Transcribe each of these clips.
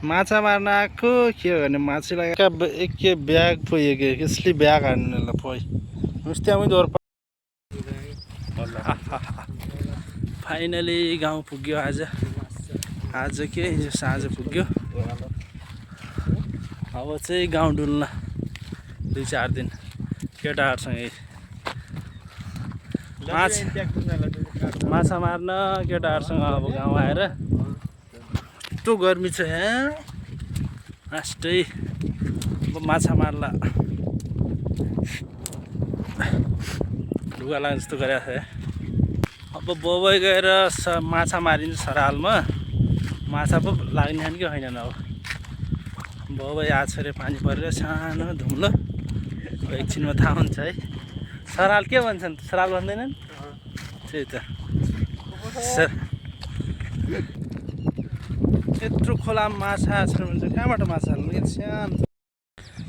माछा मार्न आएको के गर्ने माछालाई एक ब्याग पुगेको यसले ब्याग हान्नु पोइ नुस्त्यामै दोर फाइनली गाउँ पुग्यो आज के हिजो साँझ पुग्यो अब चाहिँ गाउँ डुल्न 2-4 दिन केटाहरूसँगै माछा मार्न केटाहरूसँग अब गाउँ आएर यस्तो गर्मी छ यहाँ लास्टै अब माछा मार्ला ढुगा लाग्ने जस्तो गरेको छ अब बोबै गएर माछा मारिन्छ सरालमा माछा पो लाग्ने कि होइन अब बोबै आछ रे पानी परेर सानो धुम्लो एकछिनमा थाहा हुन्छ है सराल के भन्छन् सराल भन्दैनन् त्यही त यत्रो खोलामा माछा छन् भन्छ कहाँबाट माछा सानो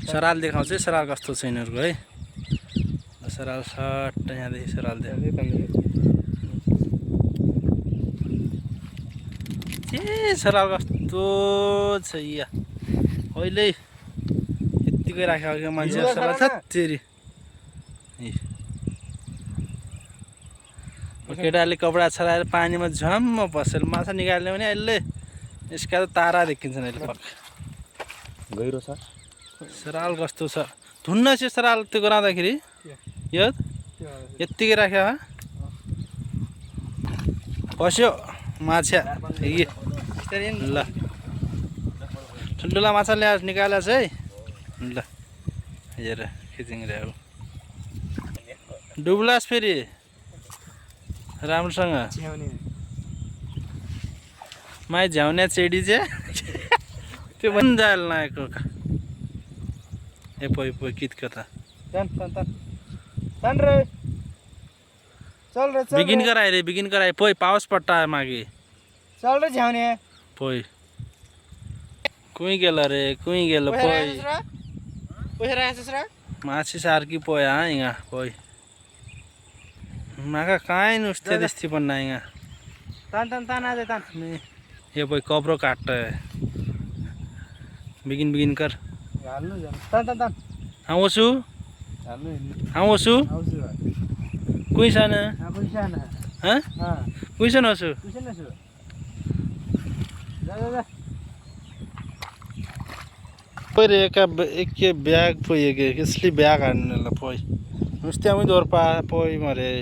सराल देखाउँछ सराल कस्तो छ यिनीहरूको है सराल सट्ट यहाँदेखि सराल के सराल कस्तो छ या अहिले यत्तिकै राखेको मान्छे सराल छत्तेरी केटाले कपडा छराएर पानीमा झम्म पसेर माछा निकाल्ने भने अहिले यसका त तारा देखिन्छन् अहिले पक्का गहिरो छ सराल कस्तो छ धुन्न छ सराल त्यो गराउँदाखेरि यो यत्तिकै राख्यो पस्यो माछा ल ठुल्ठुला माछा ल्याएर निकालेको छ है ल हेर खिचिङको डुब्लास फेरि राम्रोसँग माइ झ्याउने चेडी चाहिँ त्यो पनि जाल नआएको ए पोइ कितको त बिगिन कराए पोइ पावस पट्टा मागे चल रे झ्याउने पोइ कुई गेल रे पोइ माछी सारखी पोइ हिँगा पोइ माका काय नुसते दिसती पण नाही तान आज तान ये पोइ कब्रो काट बिगिन कर तान हाँ ओसु कुई सन हाँ कुई सन ओसु पोइ एक ब्याग पुगेको यसले ब्याग हान्नु पोइ नुस्त्यामै दोर पोइ मरे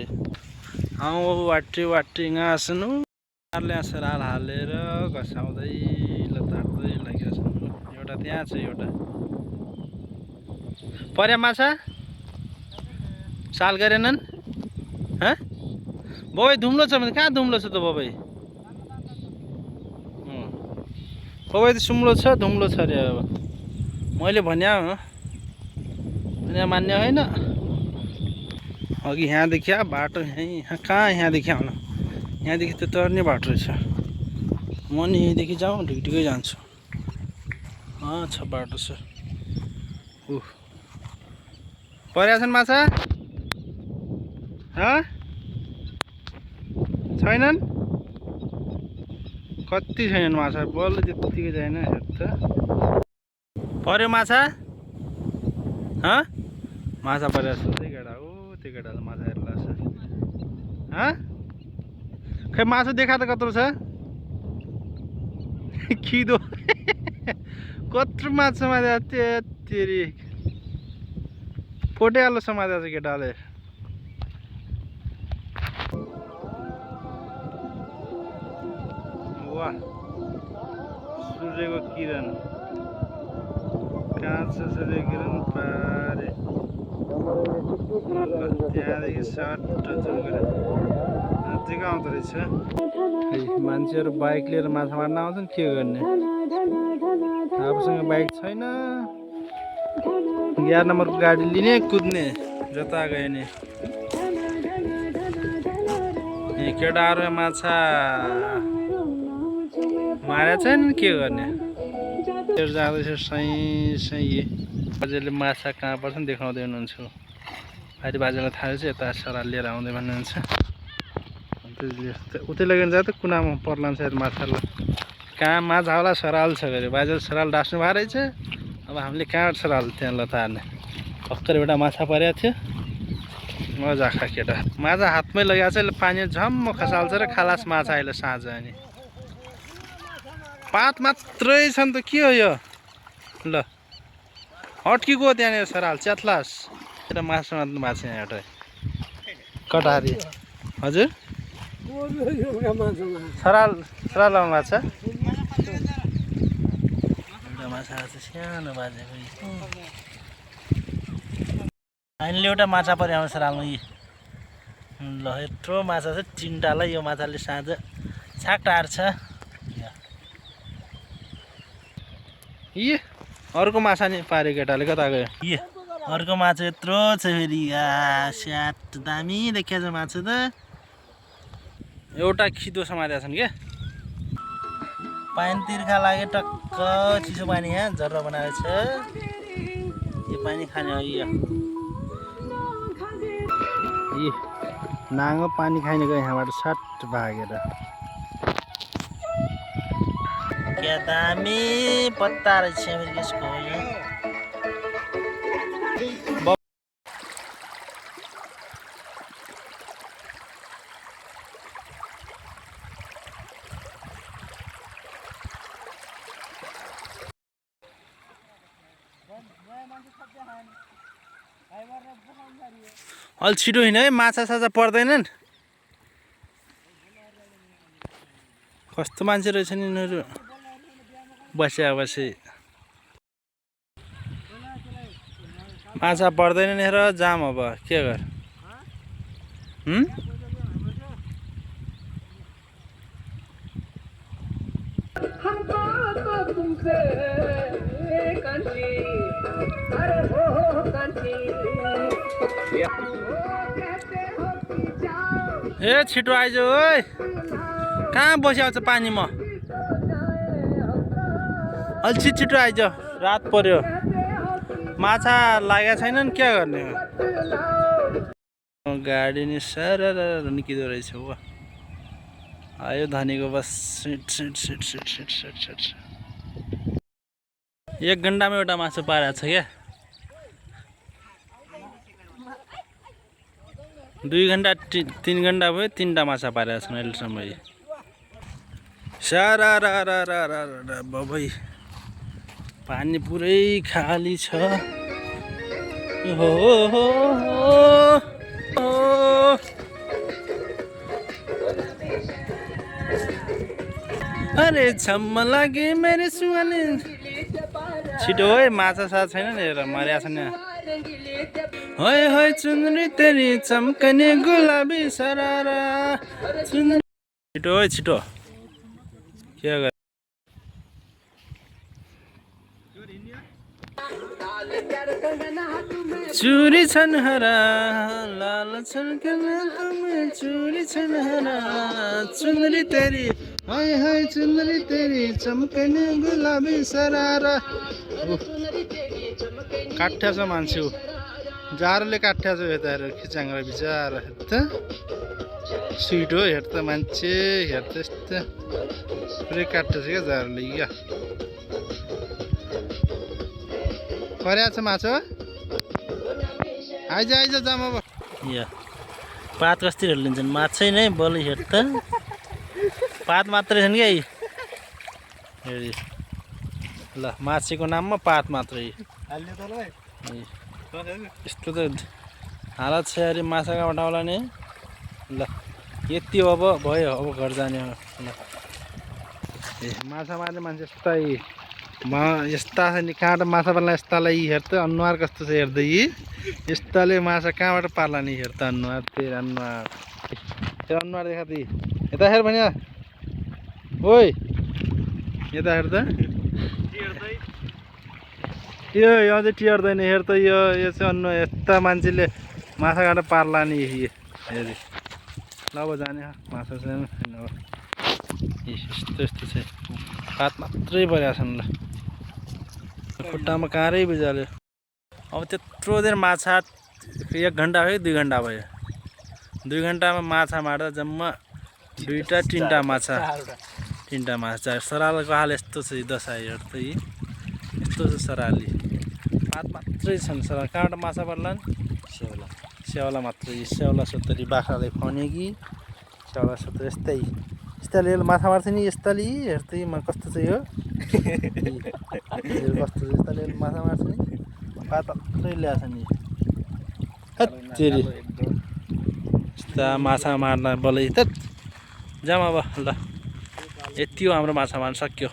वाटी घाँस्नु सराल हालेर घसाउँदै लतार्दै लागिरहेको छ एउटा त्यहाँ छ एउटा पर्या माछा साल गरेनन् बबै धुम्लो छ भने कहाँ धुम्लो छ त बबै त सुम्लो छ धुम्लो छ अरे अब मैले भन्या मान्ने होइन अघि यहाँदेखि बाटो कहाँ यहाँदेखि आउनु यहाँदेखि त तर्ने बाटो रहेछ म नि यहीँदेखि जाउँ ढिकढिकै जान्छु छ बाटो छ परेका छन् माछा छैनन् कति छैनन् माछा बल्ल त्यत्तिकै छैन हेर्छ पर्यो माछा माछा परेको छ त्यही केटा हो त्यो केटाले माछा हेर्ला छ खै माछा देखा त कत्रो छ खिदो कत्रो माछा समातेको त्यति फोटेहाल्नु समातेको छ केटाले वाह सूर्यको किरण काँचो सूर्य किरण पारे त्यहाँदेखि सट्ट जङ्गल नजिकै आउँदो रहेछ मान्छेहरू बाइक लिएर माछा मार्न आउँछन् के गर्ने आफूसँग बाइक छैन 11 नम्बरको गाडी लिने कुद्ने जता गयो नि केटाहरू माछा मारेको छैन के गर्ने जाँदैछ सही बाजेले माछा कहाँ पर्छन् देखाउँदै हुनुहुन्छ फेरि बाजेलाई थाहा छ यता सराल लिएर आउँदै भन्नुहुन्छ उतै लगेर जा त कुनामा पर्लान् सायद माछालाई कहाँ माछा होला सराल छ अरे बाजे सराल डास्नु भएको रहेछ अब हामीले कहाँबाट सराल त्यहाँ लतार्ने भर्खर एउटा माछा परेको थियो मजा खा केटा माछा हातमै लगाएको छ पानी झम्म खसाल्छ र खलास माछा अहिले साँझ अनि पात मात्रै छ नि त के हो यो ल अड्कीको त्यहाँनिर सराल च्यात्लास एउटा माछा मात्नु भएको छ यहाँ एउटा कटारी हजुर सराल सराल आउनु भएको छ एउटा माछा छ सानो बाजेको अहिले एउटा माछा पऱ्यो आउँछ सरालमा यी ल यत्रो माछा छ तिनवटालाई यो माछाले साँझ छाक टार्छ यी अर्को माछा नि पाऱ्यो केटाले कता गयो यी अर्को माछा यत्रो छ फेरि स्याट दामी देखिया छ माछा त एउटा खिदो समातेका छन् क्या पानी तिर्खा लाग्यो टक्क चिसो पानी यहाँ जर्रा बनाएको छ यो पानी खाने हो यो नाङ्गो पानी खाने गयो यहाँबाट सट भागेर क्या दामी पत्ता रहेछ फेरि यसको यो अलि छिटो हिँड है माछा साछा पर्दैनन् कस्तो मान्छे रहेछन् यिनीहरू बस्या बसे माछा पर्दैन हेर जाम अब के गर ए छिटो आइज ओइ कहाँ बस्याउँछ पानीमा अलि छिटो आइज रात पर्यो माछा लागेको छैनन् क्या गर्ने गाडी नि सारा निस्किँदो रहेछ हो आयो धनीको बस एक घन्टामा एउटा मासु पारेको छ क्या 2 घन्टा 3 घन्टा भयो 3टा माछा पारेको छन् अहिलेसम्म सारा बाबै पानी पुरै खाली छ हो अरे छम्म लागे मेरो सुवाले छिटो है माछा साथ छैन नि हेर मर्या छैन होय होय चुनरी तेरी चम्कने गुलाबी सरारा छिटो है छिटो के गर चुरी छन् हरा लाल छन् चुरी छन् हरा चुनरी तेरी हाय हाय चुनरी तेरी चम्कने गुलाबी सरारा काट्या छ मान्छे जारोले काट्या छ यता खिचाङ र बिचारा हेर्छ छिटो हेर्छ मान्छे हेर्छ यस्तो पुरै काट्या छ क्या जारोले क्या पर्या छ माछा आइज आइज जाम अब या पात कस्तिर लिन्छन् माछै नै बलि हेर्छ पात मात्रै छन् क्या हेरी ल माछीको नाममा पात मात्रै यस्तो त हालत छ अरे माछा कहाँबाट आउला नि ल यति अब भयो अब घर जाने ल ए माछा मार्ने मान्छे यस्ता छ नि कहाँबाट माछा पार्ला यस्तालाई हेर्छ अनुहार कस्तो छ हेर्दै यस्ताले माछा कहाँबाट पार्ला नि हेर्छ अनुहार तेरो अनुहार देखा ती यता हेर भने ओइ यता हेर त यो अझै टिर्दैन हेर त यो चाहिँ अनुहार यस्ता मान्छेले माछा कहाँबाट पार्ला नि हेरी ल अब जाने माछा छैन यस्तो यस्तो छ पात मात्रै परेको छन् ल खुट्टामा काँरै बिजाल्यो अब त्यत्रो देर माछा 1 घन्टा भयो 2 घन्टा भयो 2 घन्टामा माछा मार्दा जम्मा दुईटा तिनटा माछा चारवटा। तिनटा माछा सरालको हाल यस्तो छ दशा हेर्दै यस्तो छ सराली पात मात्रै छन् सराल कहाँबाट माछा पर्लान् स्याउला स्याउला मात्रै स्याउला सोत्तरी बाख्रालाई खुवाउने कि स्याउला सोत्तरी यस्तै यस्ताले माछा मार्छ नि यस्ताले हेर्दै कस्तो चाहिँ हो कस्तो छ यस्ताले माछा मार्छ नि पात मात्रै ल्याएको छ नि हत्तेरी यस्ता माछा मार्न बोलै त जाम अब ल यति हो हाम्रो माछा मार्न सक्यो